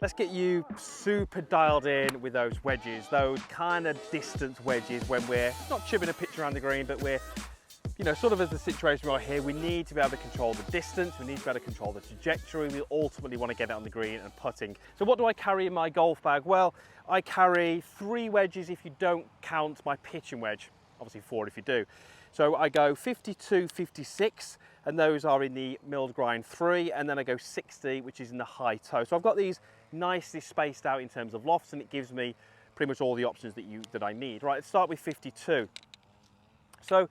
Let's get you super dialed in with those wedges, those kind of distance wedges when we're not chipping a pitch around the green, but we're, sort of as the situation we are here, we need to be able to control the distance, we need to be able to control the trajectory, we ultimately want to get it on the green and putting. So what do I carry in my golf bag? Well, I carry 3 wedges if you don't count my pitching wedge, obviously 4 if you do. So I go 52, 56, and those are in the milled grind 3, and then I go 60, which is in the high toe. So I've got these nicely spaced out in terms of lofts, and it gives me pretty much all the options that I need. Right, let's start with 52. So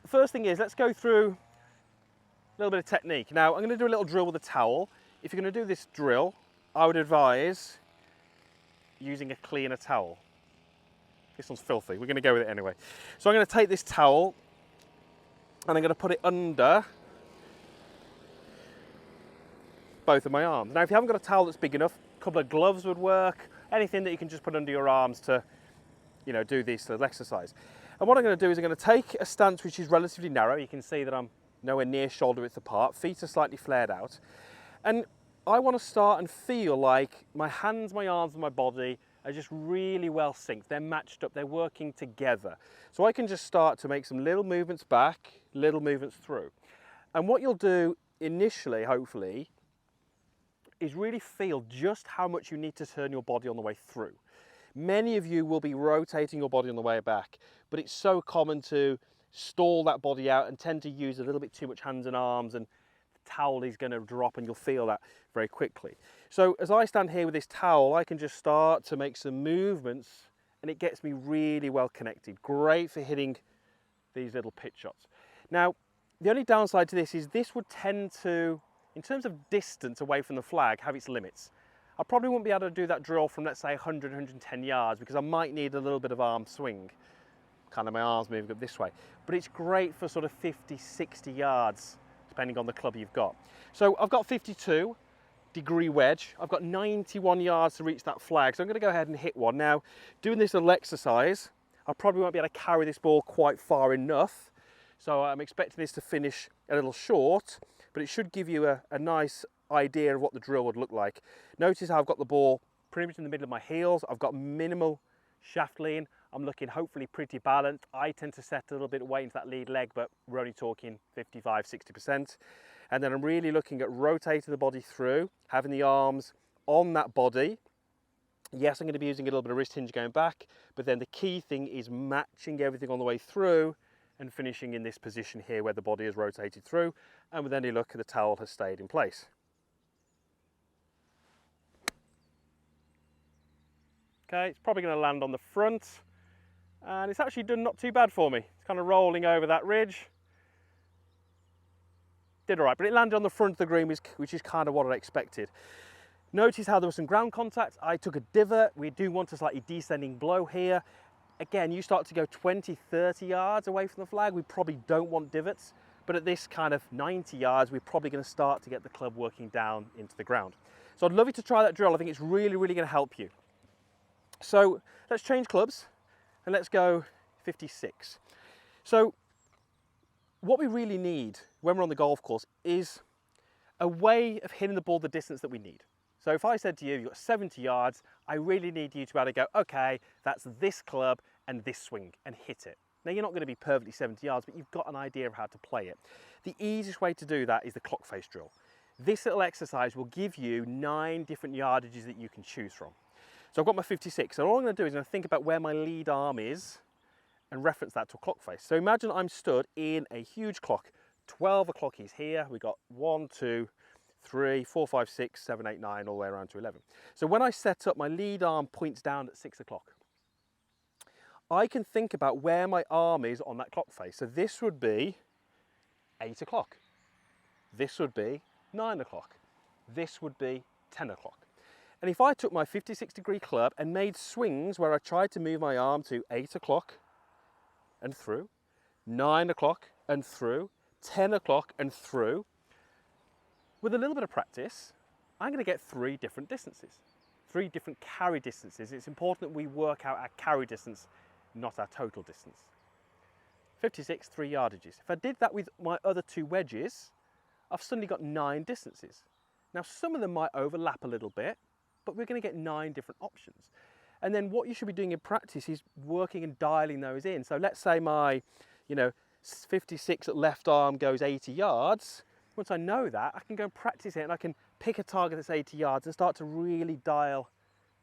the first thing is, let's go through a little bit of technique. Now, I'm going to do a little drill with a towel. If you're going to do this drill, I would advise using a cleaner towel. This one's filthy, we're going to go with it anyway. So I'm going to take this towel and I'm going to put it under both of my arms. Now, if you haven't got a towel that's big enough, a couple of gloves would work, anything that you can just put under your arms to, do this little exercise. And what I'm going to do is I'm going to take a stance which is relatively narrow. You can see that I'm nowhere near shoulder width apart, feet are slightly flared out. And I want to start and feel like my hands, my arms, and my body are just really well synced. They're matched up, they're working together. So I can just start to make some little movements back, little movements through. And what you'll do initially, hopefully, is really feel just how much you need to turn your body on the way through. Many of you will be rotating your body on the way back, but it's so common to stall that body out and tend to use a little bit too much hands and arms, and the towel is going to drop and you'll feel that very quickly. So as I stand here with this towel, I can just start to make some movements and it gets me really well connected. Great for hitting these little pitch shots. Now, the only downside to this is this would tend to, in terms of distance away from the flag, have its limits. I probably wouldn't be able to do that drill from, let's say, 100, 110 yards because I might need a little bit of arm swing, kind of my arms moving up this way. But it's great for sort of 50, 60 yards, depending on the club you've got. So I've got 52-degree wedge. I've got 91 yards to reach that flag. So I'm going to go ahead and hit one. Now, doing this little exercise, I probably won't be able to carry this ball quite far enough. So I'm expecting this to finish a little short, but it should give you a nice idea of what the drill would look like. Notice how I've got the ball pretty much in the middle of my heels. I've got minimal shaft lean. I'm looking hopefully pretty balanced. I tend to set a little bit of weight into that lead leg, but we're only talking 55, 60%. And then I'm really looking at rotating the body through, having the arms on that body. Yes, I'm going to be using a little bit of wrist hinge going back, but then the key thing is matching everything on the way through and finishing in this position here where the body is rotated through, and with any luck the towel has stayed in place. Okay, it's probably going to land on the front, and it's actually done not too bad for me. It's kind of rolling over that ridge. Did all right, but it landed on the front of the green, which is kind of what I expected. Notice how there was some ground contact. I took a divot. We do want a slightly descending blow here. Again, you start to go 20, 30 yards away from the flag, we probably don't want divots, but at this kind of 90 yards, we're probably going to start to get the club working down into the ground. So I'd love you to try that drill. I think it's really, really going to help you. So let's change clubs and let's go 56. So what we really need when we're on the golf course is a way of hitting the ball the distance that we need. So if I said to you, you've got 70 yards, I really need you to be able to go, okay, that's this club and this swing, and hit it. Now, you're not going to be perfectly 70 yards, but you've got an idea of how to play it. The easiest way to do that is the clock face drill. This little exercise will give you 9 different yardages that you can choose from. So I've got my 56, so all I'm going to do is I'm going to think about where my lead arm is and reference that to a clock face. So imagine I'm stood in a huge clock. 12 o'clock is here. We've got 1, 2, 3, 4, 5, 6, 7, 8, 9, all the way around to 11. So when I set up, my lead arm points down at 6 o'clock. I can think about where my arm is on that clock face. So this would be 8 o'clock. This would be 9 o'clock. This would be 10 o'clock. And if I took my 56-degree club and made swings where I tried to move my arm to 8 o'clock and through, 9 o'clock and through, 10 o'clock and through, with a little bit of practice, I'm going to get 3 different distances, 3 different carry distances. It's important that we work out our carry distance, not our total distance. 56, 3 yardages. If I did that with my other 2 wedges, I've suddenly got 9 distances. Now, some of them might overlap a little bit, but we're going to get 9 different options. And then what you should be doing in practice is working and dialing those in. So let's say my, 56 at left arm goes 80 yards. Once I know that, I can go and practice it and I can pick a target that's 80 yards and start to really dial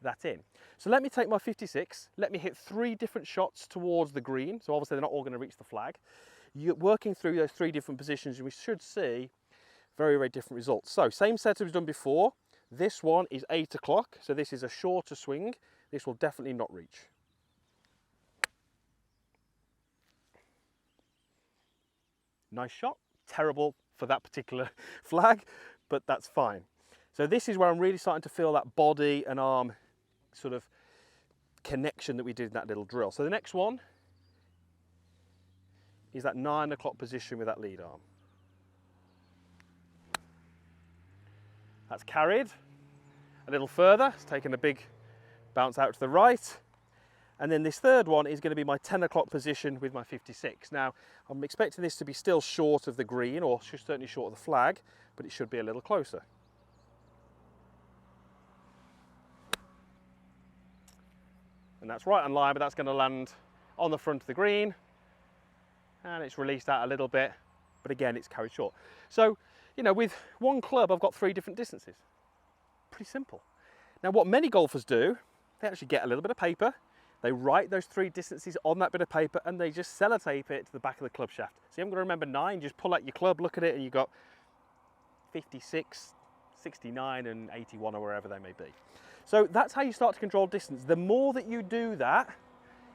that in. So let me take my 56, let me hit 3 different shots towards the green. So obviously they're not all going to reach the flag. You're working through those 3 different positions and we should see very, very different results. So same setup as done before. This one is 8 o'clock. So this is a shorter swing. This will definitely not reach. Nice shot. Terrible for that particular flag, but that's fine. So this is where I'm really starting to feel that body and arm sort of connection that we did in that little drill. So the next one is that 9 o'clock position with that lead arm. That's carried a little further. It's taken a big bounce out to the right. And then this third one is going to be my 10 o'clock position with my 56. Now, I'm expecting this to be still short of the green, or certainly short of the flag, but it should be a little closer. And that's right on line, but that's going to land on the front of the green. And it's released out a little bit, but again, it's carried short. So, with one club, I've got 3 different distances. Pretty simple. Now, what many golfers do, they actually get a little bit of paper, they write those 3 distances on that bit of paper, and they just sellotape it to the back of the club shaft. So you haven't got to remember 9, just pull out your club, look at it, and you've got 56, 69, and 81, or wherever they may be. So that's how you start to control distance. The more that you do that,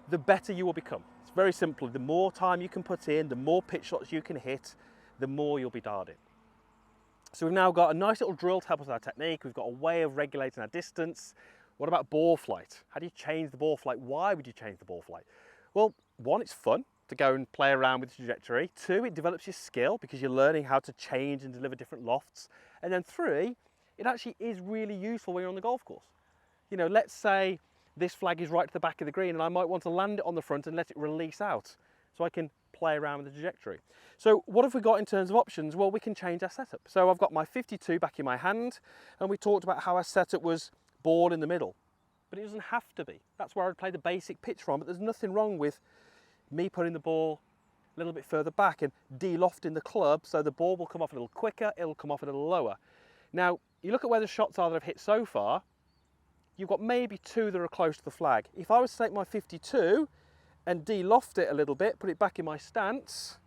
the better you will become. It's very simple. The more time you can put in, the more pitch shots you can hit, the more you'll be dialed in. So we've now got a nice little drill to help us with our technique. We've got a way of regulating our distance. What about ball flight? How do you change the ball flight? Why would you change the ball flight? Well, 1, it's fun to go and play around with the trajectory. 2, it develops your skill because you're learning how to change and deliver different lofts. And then 3, it actually is really useful when you're on the golf course. Let's say this flag is right to the back of the green and I might want to land it on the front and let it release out so I can play around with the trajectory. So what have we got in terms of options? Well, we can change our setup. So I've got my 52 back in my hand, and we talked about how our setup was ball in the middle, but it doesn't have to be. That's where I'd play the basic pitch from, but there's nothing wrong with me putting the ball a little bit further back and de-lofting the club so the ball will come off a little quicker, it'll come off a little lower. Now, you look at where the shots are that I've hit so far, you've got maybe 2 that are close to the flag. If I was to take my 52 and de-loft it a little bit, put it back in my stance,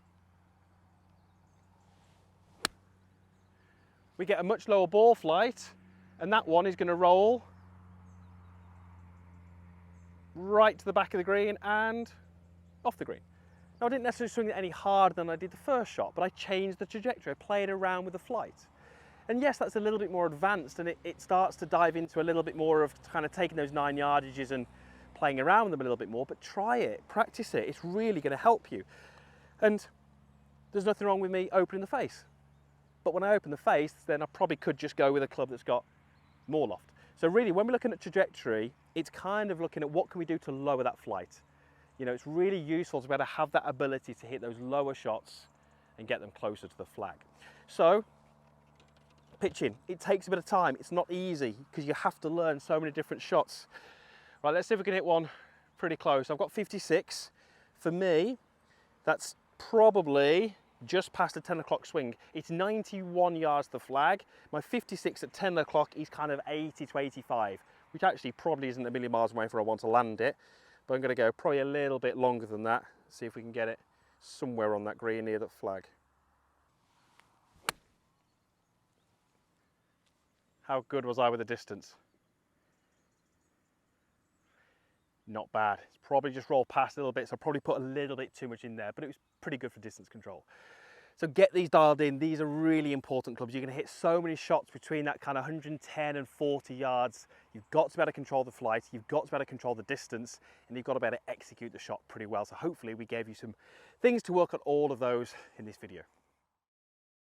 we get a much lower ball flight, and that one is going to roll right to the back of the green and off the green. Now, I didn't necessarily swing it any harder than I did the first shot, but I changed the trajectory. I played around with the flight. And yes, that's a little bit more advanced, and it starts to dive into a little bit more of kind of taking those 9 yardages and playing around with them a little bit more, but try it, practice it. It's really going to help you. And there's nothing wrong with me opening the face. But when I open the face, then I probably could just go with a club that's got more loft. So really, when we're looking at trajectory, it's kind of looking at what can we do to lower that flight. It's really useful to be able to have that ability to hit those lower shots and get them closer to the flag. So, pitching, it takes a bit of time. It's not easy because you have to learn so many different shots. Right, let's see if we can hit one pretty close. I've got 56. For me, that's probably just past a 10 o'clock swing. It's 91 yards to the flag. My 56 at 10 o'clock is kind of 80 to 85, which actually probably isn't a million miles away from where I want to land it. But I'm going to go probably a little bit longer than that, see if we can get it somewhere on that green near that flag. How good was I with the distance? Not bad. It's probably just rolled past a little bit, so I probably put a little bit too much in there, but it was pretty good for distance control. So get these dialed in. These are really important clubs. You're going to hit so many shots between that kind of 110 and 40 yards. You've got to be able to control the flight, you've got to be able to control the distance, and you've got to be able to execute the shot pretty well. So hopefully we gave you some things to work on all of those in this video.